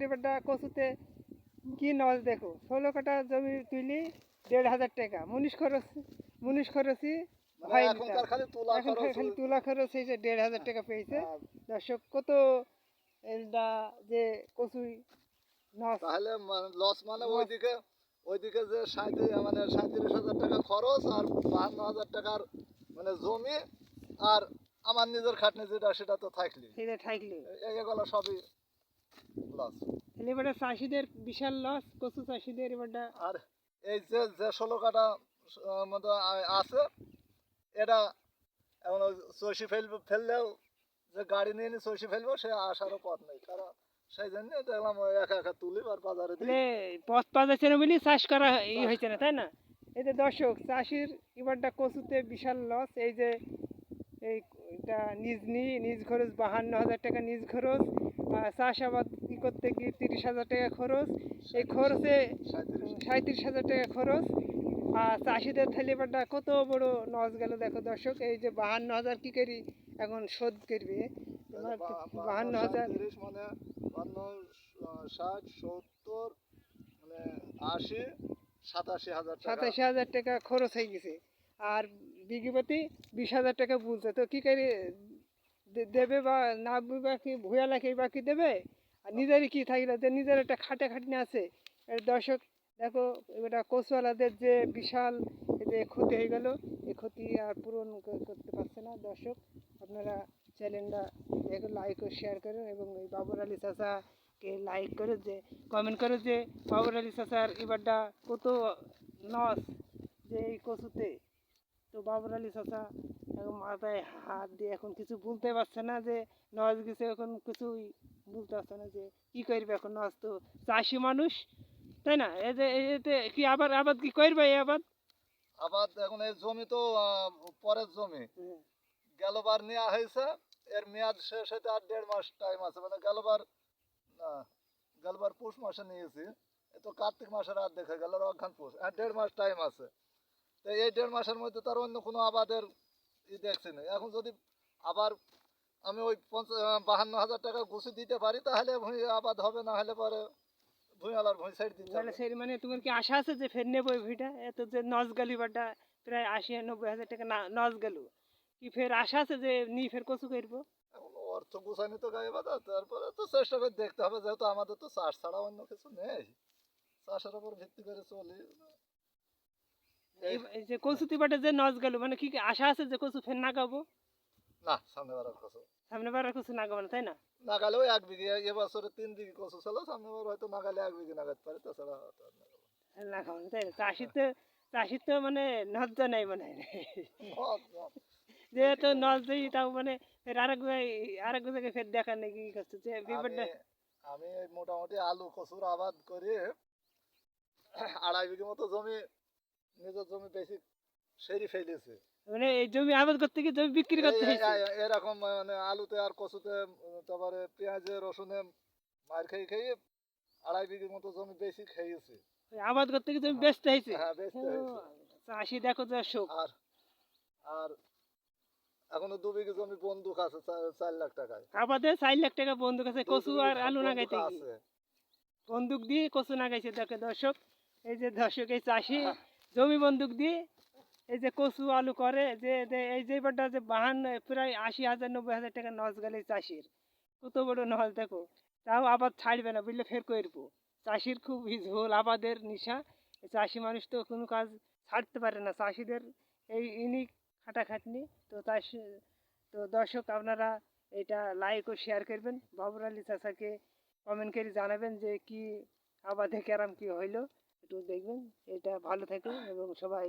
এবারটা কচুতে কি নজ দেখো, 16 কাঠা জমি তুলি 1,500 টাকা মুনিশ খরচই হয়নি, এখনকার খালি তুলা এখন খরচ। খালি তুলা খরচ হয়েছে 1,500 টাকা পেয়েছে। দর্শক কত এটা যে কচুই নজ, তাহলে লস মানে ওইদিকে যে 37,000 টাকা খরচ আর 52,000 টাকার মানে জমি, আর আমার নিজের খাটনি যেটা সেটা তো থাকলি সেটা থাকলে এগুলো সবই লস। এবারে চাষিদের বিশাল লস, কচু চাষিদের এবারটা। আর এই যে 16 কাঠা মতো আছে, এটা এখন চষি ফেললেও যে গাড়ি নিয়ে চষি ফেলবো সে আসারও পথ নেই, কারণ সেই জন্য দেখলাম ওই একা একা তুলি আর বাজারে দিই। পথ পাওয়া না বলে চাষ করা হয়েছে না, তাই না? এই যে দর্শক, চাষির এবারটা কচুতে বিশাল লস। এই যে এইটা নিজ খরচ 52,000 টাকা নিজ খরচ, চাষাবাদ করতে গিয়ে 30,000 টাকা খরচ, এই খরচে 37,000 টাকা খরচ। আর চাষিদের থালিবারটা কত বড় নজ গেল দেখো দর্শক। এই যে 52,000 কি করি এখন শোধ করবে, 52,000 মানে 60, 70, মানে 80, 87,000 টাকা। 87,000 টাকা খরচ হয়ে গেছে। আর বিঘিপতি 20,000 টাকা বলছে, তো কি করে দেবে বা না বা কি ভুয়া লাগে বা কি দেবে? আর নিজেরই কি থাকলে যে নিজের একটা খাটাখাটনি আছে। এর দর্শক দেখো, এটা কচুয়ালাদের যে বিশাল যে ক্ষতি হয়ে গেল, এই ক্ষতি আর পূরণ করতে পারছে না। দর্শক আপনারা চ্যানেলটা দেখো, লাইক ও শেয়ার করেন এবং এই বাবর আলী চাচাকে লাইক করে যে কমেন্ট করে যে বাবর আলী চাচার এবারটা কত লস যে এই কচুতে। তো বাবর আলী চাচা এখন মাথায় হাত দিয়ে এখন কিছু বলতে পারছে না, যে নজ গেছে এখন কিছুই বলতে পারছে না যে কি করবে এখন। নজ তো চাষি মানুষ, তাই না? এই যে এতে কি আবাদ কি করবে? এই আবাদ এখন এই জমি তো পরের জমি গেলবার নেওয়া হয়েছে, এর মেয়াদ শেষ হতে আর 1.5 মাস টাইম আছে। মানে গেলবার পৌষ মাসে নিয়েছি, এ তো কার্তিক মাসের আর দেখে গেল অঘ্রান পৌষ, আর 1.5 মাস টাইম আছে। তো এই 1.5 মাসের মধ্যে তার অন্য কোনো আবাদের দেখছি না। এখন যদি আবার আমি ওই 52,000 টাকা ঘুষি দিতে পারি তাহলে ভুঁই আবাদ হবে, না হলে পরে ভুঁইওয়ালার ভুঁই সাইড দিতে হবে। সেই মানে তোমার কি আশা আছে যে ফের নেবো ভিটা? এত যে নজ গালিবারটা প্রায় 80-90 হাজার টাকা নজ গেল, কি ফের আশা আছে যে নি ফের কচু করবো? এখন অর্থ গুছানি তো গায়ে বাঁধা, তারপরে তো চেষ্টা করে দেখতে হবে, যেহেতু আমাদের তো চাষ ছাড়া অন্য কিছু নেই, চাষের উপর ভিত্তি করে চলি। এই যে কচু তিবাটা যে নজ গেল, মানে কি আশা আছে যে কচু ফের নাগাবো? না, সামনে বার কচু সামনে বার কচু নাগাবো না, তাই না? নাগালেও 1 বিঘে, এবছরে 3 বিঘে কচু ছিল, সামনে বার হয়তো নাগালে 1 বিঘে নাগাতে পারে, তাছাড়া হয়তো আর নাগাবো নাগাবো না, তাই না? চাষির তো মানে নজ্জা নাই মনে হয়। না। যেহেতু নজ দিই তাও মানে ফের আরেক জায়গায় ফের দেখা নেই কি করছে যে আমি বিপদটা। আমি মোটামুটি আলু কচুর আবাদ করে 2.5 বিঘে মতো জমি, নিজের জমি বেশি সেরি ফেলেছে। মানে এই জমি আবাদ করতে গিয়ে জমি বিক্রি করতে হয়েছে। এরকম মানে আলুতে আর কচুতে, তারপরে পেঁয়াজে রসুনে মার খেয়ে খেয়ে 2.5 বিঘের মতো জমি বেশি খেয়েছে। ওই আবাদ করতে গিয়ে জমি বেচতে হয়েছে। হ্যাঁ, বেচতে হয়েছে। চাষি দেখো যে শোক। আর আর এখনো 2 বিঘে জমি বন্দুক আছে 4 লাখ টাকায়। আবাদে 4 লাখ টাকা বন্দুক আছে, কচু আর আলু বন্দুক নাগাইতে গিয়ে আছে। বন্দুক দিয়ে কচু নাগাইছে। দেখে দর্শক, এই যে দর্শক এই চাষি জমি বন্দুক দিয়ে এই যে কচু আলু করে, যে এই যে এবারটা যে 52 প্রায় 80,000 90,000 টাকা নজ গেলে চাষির, কত বড় নজ দেখো। তাও আবাদ ছাড়বে না, বুঝলে ফের করবো। চাষির খুব ঝোল আবাদের নিশা। চাষি মানুষ তো কোনো কাজ ছাড়তে পারে না, চাষিদের এই ইউনিক খাটাখাটনি। তো তো দর্শক আপনারা এটা লাইক ও শেয়ার করবেন, বাবর আলী চাচাকে কমেন্ট করে জানাবেন যে কি আবাদে কেরাম কি হইলো, একটু দেখবেন। এটা ভালো থাকে এবং সবাই